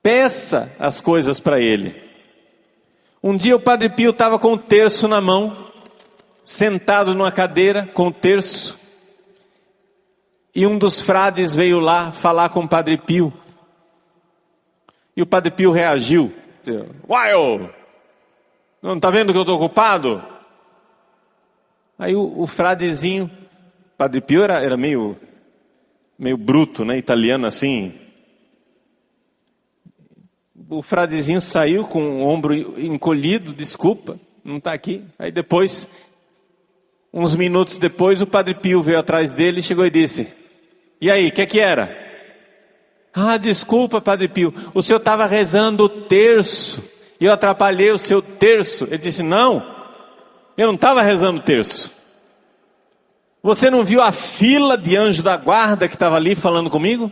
Peça as coisas para ele. Um dia o Padre Pio estava com o terço na mão, sentado numa cadeira com o terço, e um dos frades veio lá falar com o Padre Pio. E o Padre Pio reagiu: uai, não está vendo que eu estou ocupado? Aí o fradezinho, Padre Pio era meio bruto, né, italiano assim. O fradezinho saiu com o ombro encolhido: desculpa, não está aqui. Aí depois, uns minutos depois, o Padre Pio veio atrás dele e chegou e disse: e aí, o que era? Ah, desculpa, Padre Pio, o senhor estava rezando o terço e eu atrapalhei o seu terço. Ele disse: não, eu não estava rezando o terço. Você não viu a fila de anjo da guarda que estava ali falando comigo?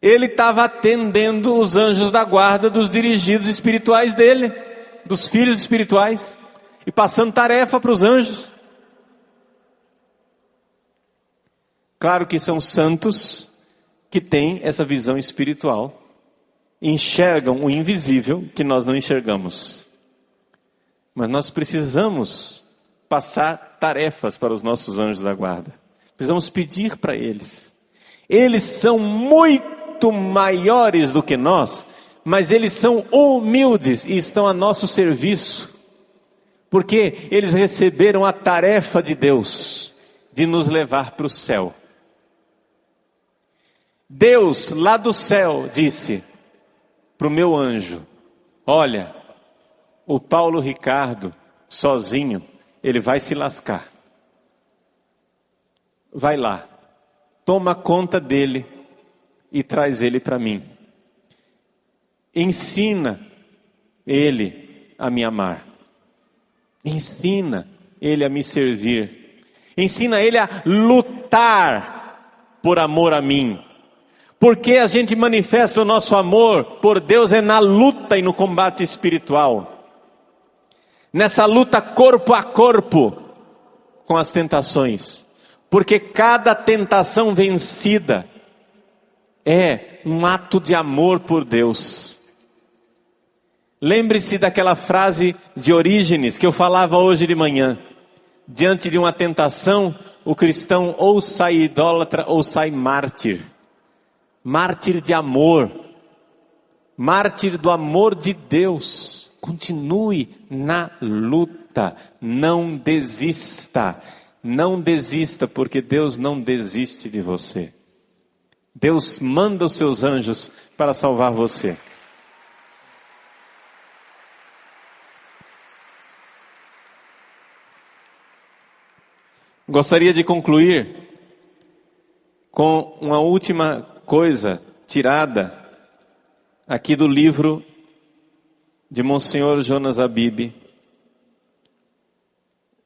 Ele estava atendendo os anjos da guarda dos dirigidos espirituais dele, dos filhos espirituais, e passando tarefa para os anjos. Claro que são santos que têm essa visão espiritual, enxergam o invisível que nós não enxergamos. Mas nós precisamos passar tarefas para os nossos anjos da guarda. Precisamos pedir para eles. Eles são muito maiores do que nós, mas eles são humildes e estão a nosso serviço. Porque eles receberam a tarefa de Deus de nos levar para o céu. Deus lá do céu disse para o meu anjo: olha, o Paulo Ricardo, sozinho, ele vai se lascar. Vai lá, toma conta dele e traz ele para mim. Ensina ele a me amar. Ensina ele a me servir. Ensina ele a lutar por amor a mim. Porque a gente manifesta o nosso amor por Deus é na luta e no combate espiritual. Nessa luta corpo a corpo com as tentações. Porque cada tentação vencida é um ato de amor por Deus. Lembre-se daquela frase de Orígenes que eu falava hoje de manhã. Diante de uma tentação, o cristão ou sai idólatra ou sai mártir. Mártir de amor. Mártir do amor de Deus. Continue na luta. Não desista. Não desista, porque Deus não desiste de você. Deus manda os seus anjos para salvar você. Gostaria de concluir com uma última coisa tirada aqui do livro de Monsenhor Jonas Abib.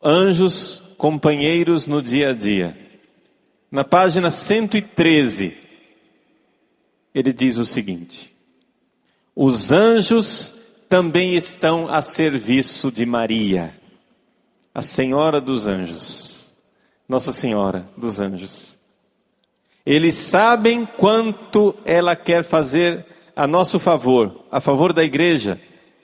Anjos companheiros no dia a dia. Na página 113, ele diz o seguinte: os anjos também estão a serviço de Maria, a Senhora dos Anjos, Nossa Senhora dos Anjos. Eles sabem quanto ela quer fazer a nosso favor, a favor da igreja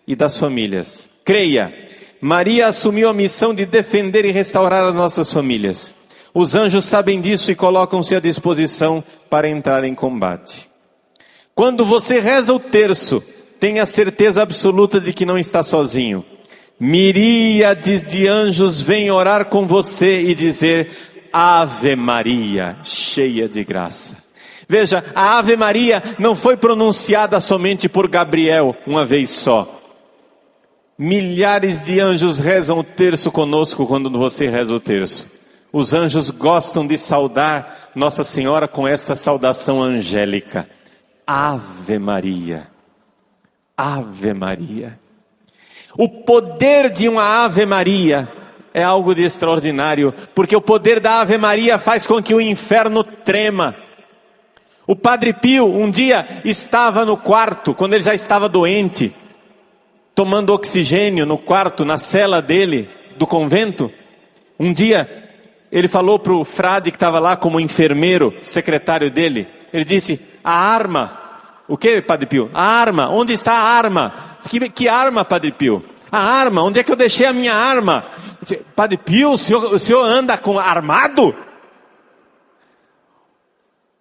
e das famílias. Creia, Maria assumiu a missão de defender e restaurar as nossas famílias. Os anjos sabem disso e colocam-se à disposição para entrar em combate. Quando você reza o terço, tenha certeza absoluta de que não está sozinho. Miríades de anjos vêm orar com você e dizer: Ave Maria, cheia de graça. Veja, a Ave Maria não foi pronunciada somente por Gabriel uma vez só. Milhares de anjos rezam o terço conosco quando você reza o terço. Os anjos gostam de saudar Nossa Senhora com essa saudação angélica. Ave Maria. Ave Maria. O poder de uma Ave Maria é algo de extraordinário, porque o poder da Ave Maria faz com que o inferno trema. O Padre Pio um dia estava no quarto, quando ele já estava doente, tomando oxigênio no quarto, na cela dele, do convento. Um dia ele falou para o frade que estava lá como enfermeiro, secretário dele, ele disse: a arma. O que, Padre Pio? A arma. Onde está a arma? Que arma, Padre Pio? A arma. Onde é que eu deixei a minha arma? Padre Pio, o senhor anda armado? O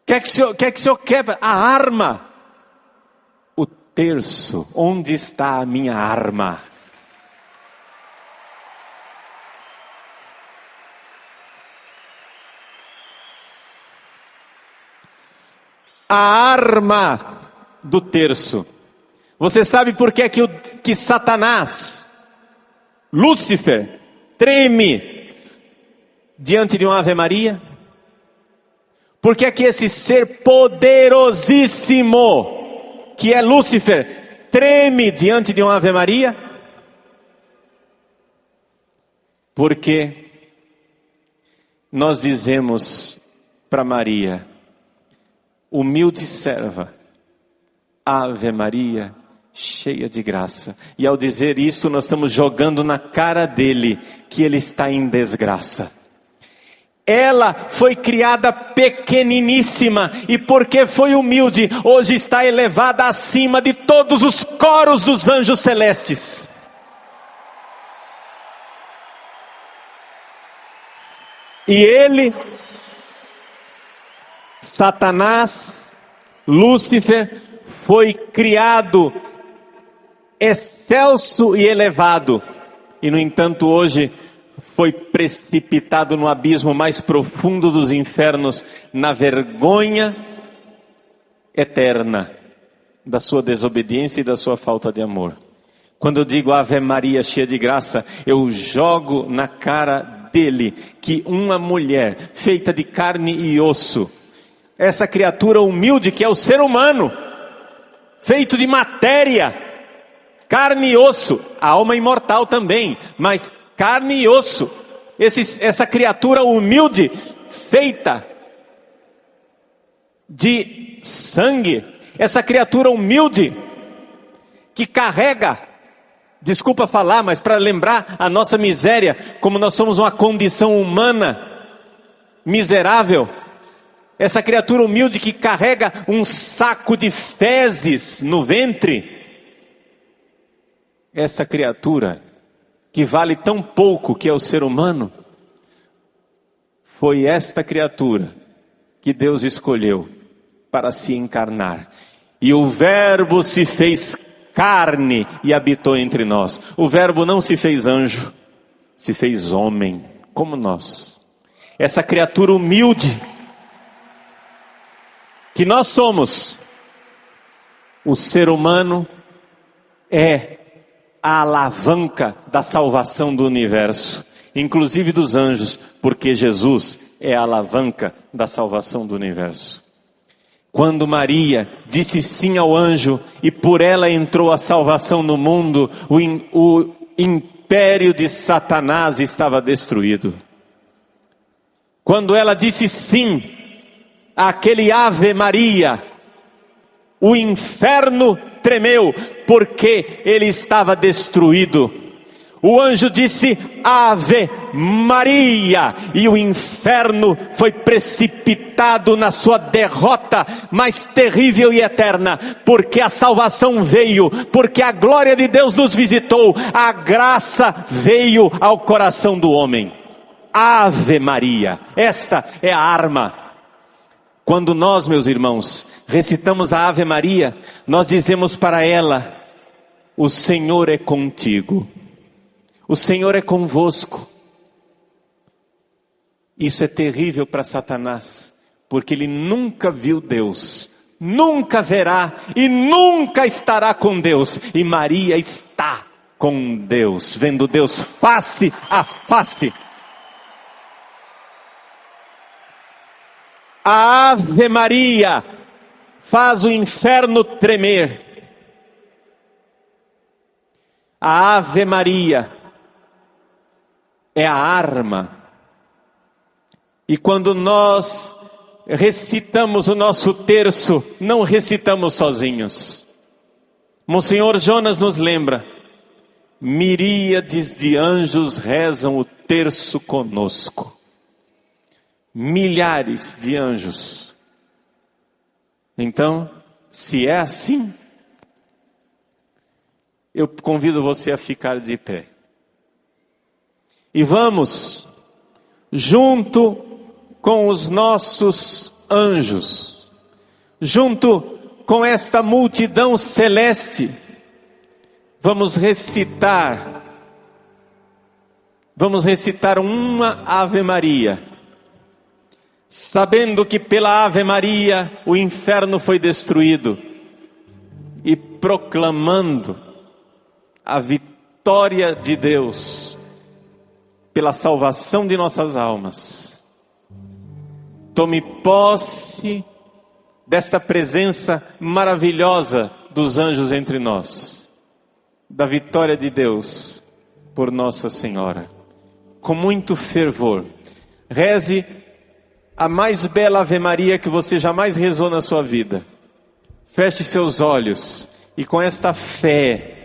que é que o senhor quer? A arma. O terço. Onde está a minha arma? A arma do terço. Você sabe por que que Satanás, Lúcifer, treme diante de uma Ave Maria? Por que esse ser poderosíssimo, que é Lúcifer, treme diante de uma Ave Maria? Porque nós dizemos para Maria: humilde serva, Ave Maria, cheia de graça. E ao dizer isso, nós estamos jogando na cara dele que ele está em desgraça. Ela foi criada pequeniníssima, e porque foi humilde, hoje está elevada acima de todos os coros dos anjos celestes. E ele, Satanás, Lúcifer, foi criado excelso e elevado, e no entanto hoje foi precipitado no abismo mais profundo dos infernos, na vergonha eterna da sua desobediência e da sua falta de amor. Quando eu digo Ave Maria cheia de graça, eu jogo na cara dele que uma mulher feita de carne e osso, essa criatura humilde que é o ser humano, feito de matéria, carne e osso, a alma imortal também, mas carne e osso, essa criatura humilde, feita de sangue, essa criatura humilde, que carrega, desculpa falar, mas para lembrar a nossa miséria, como nós somos uma condição humana, miserável, essa criatura humilde que carrega um saco de fezes no ventre, essa criatura que vale tão pouco, que é o ser humano, foi esta criatura que Deus escolheu para se encarnar. E o Verbo se fez carne e habitou entre nós. O Verbo não se fez anjo, se fez homem, como nós. Essa criatura humilde que nós somos, o ser humano é a alavanca da salvação do universo, inclusive dos anjos, porque Jesus é a alavanca da salvação do universo. Quando Maria disse sim ao anjo e por ela entrou a salvação no mundo, o império de Satanás estava destruído. Quando ela disse sim àquele Ave Maria, o inferno tremeu, porque ele estava destruído. O anjo disse Ave Maria, e o inferno foi precipitado na sua derrota mais terrível e eterna, porque a salvação veio, porque a glória de Deus nos visitou, a graça veio ao coração do homem. Ave Maria, esta é a arma. Quando nós, meus irmãos, recitamos a Ave Maria, nós dizemos para ela: o Senhor é contigo, o Senhor é convosco. Isso é terrível para Satanás, porque ele nunca viu Deus, nunca verá e nunca estará com Deus. E Maria está com Deus, vendo Deus face a face. A Ave Maria faz o inferno tremer. A Ave Maria é a arma. E quando nós recitamos o nosso terço, não recitamos sozinhos. Monsenhor Jonas nos lembra: miríades de anjos rezam o terço conosco. Milhares de anjos. Então, se é assim, eu convido você a ficar de pé. E vamos, junto com os nossos anjos, junto com esta multidão celeste, vamos recitar uma Ave Maria, sabendo que pela Ave Maria o inferno foi destruído, e proclamando a vitória de Deus pela salvação de nossas almas. Tome posse desta presença maravilhosa dos anjos entre nós, da vitória de Deus por Nossa Senhora. Com muito fervor, reze a mais bela Ave Maria que você jamais rezou na sua vida. Feche seus olhos e com esta fé,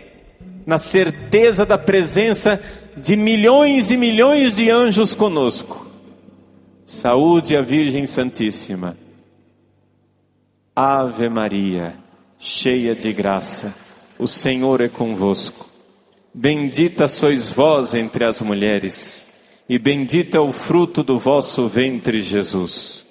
na certeza da presença de milhões e milhões de anjos conosco, saúde a Virgem Santíssima. Ave Maria, cheia de graça, o Senhor é convosco. Bendita sois vós entre as mulheres, e bendito é o fruto do vosso ventre, Jesus.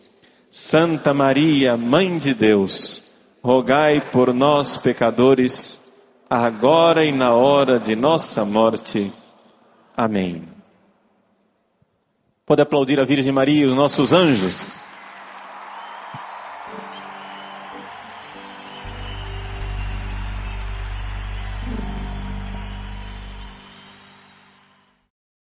Santa Maria, Mãe de Deus, rogai por nós, pecadores, agora e na hora de nossa morte. Amém. Pode aplaudir a Virgem Maria e os nossos anjos.